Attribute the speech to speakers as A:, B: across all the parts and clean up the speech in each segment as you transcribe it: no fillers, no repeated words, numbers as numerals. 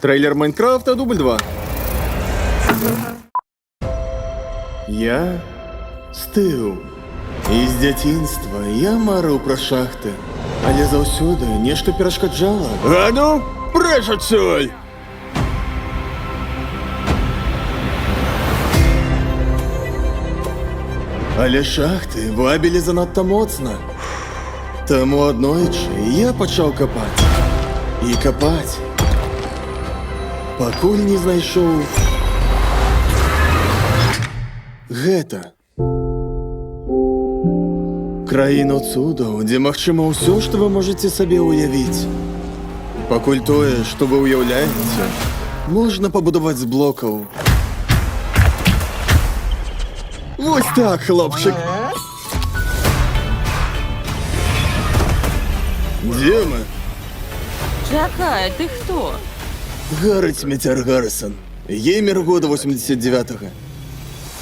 A: Трейлер Майнкрафта, дубль 2. Я Стыў. І з дзяцінства я марыў пра шахты. Але заўсёды нешта перашкаджала. А ну, прэч адсюль! Але шахты вабілі занадта моцна. Таму аднойчы я пачаў капаць. І капаць. Пакуль не знайшоў гэта. Краіну цудаў, дзе магчыма ўсё, што вы можаце сабе ўявіць. Пакуль тое, што вы ўяўляеце, можна пабудаваць з блокаў. Вось так, хлопчык. Дзе мы?
B: Чакай, ты хто?
A: Гары Цмяцяр Гаррысон. Геймер года 89-го.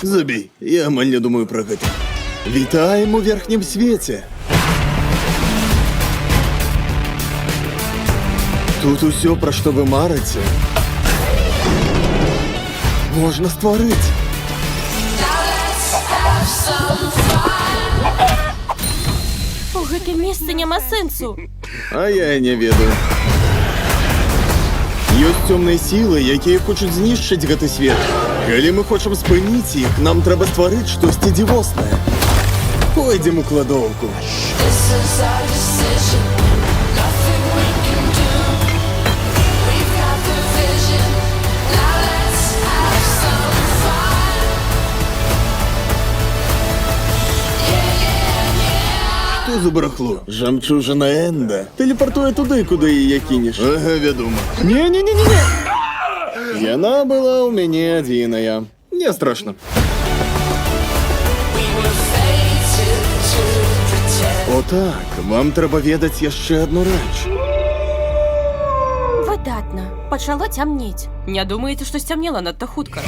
A: Забей, я амаль не думаю пра гэта. Вітаем у верхнім свеце. Тут усё, пра што вы марыце, можна стварыць.
B: У гэтым месцы няма сэнсу.
A: А я не ведаю. Ёсць цёмныя сілы, якія хочуць знішчыць гэты свет. Калі мы хочам спыніць іх, нам трэба стварыць штосьці дзівоснае. Пойдзем у кладоўку. Што за барахло? Жамчужина Энда. Тэлепартуе туды, куды яе кінеш. Ага, вядома. Не-не-не-не-не! Яна была ў мяне адзіная. Не страшна. О так, вам трэба ведаць яшчэ адну рэч.
B: Выдатна. Пачало цямнець. Не думаеце, што сцямнела надта хутка?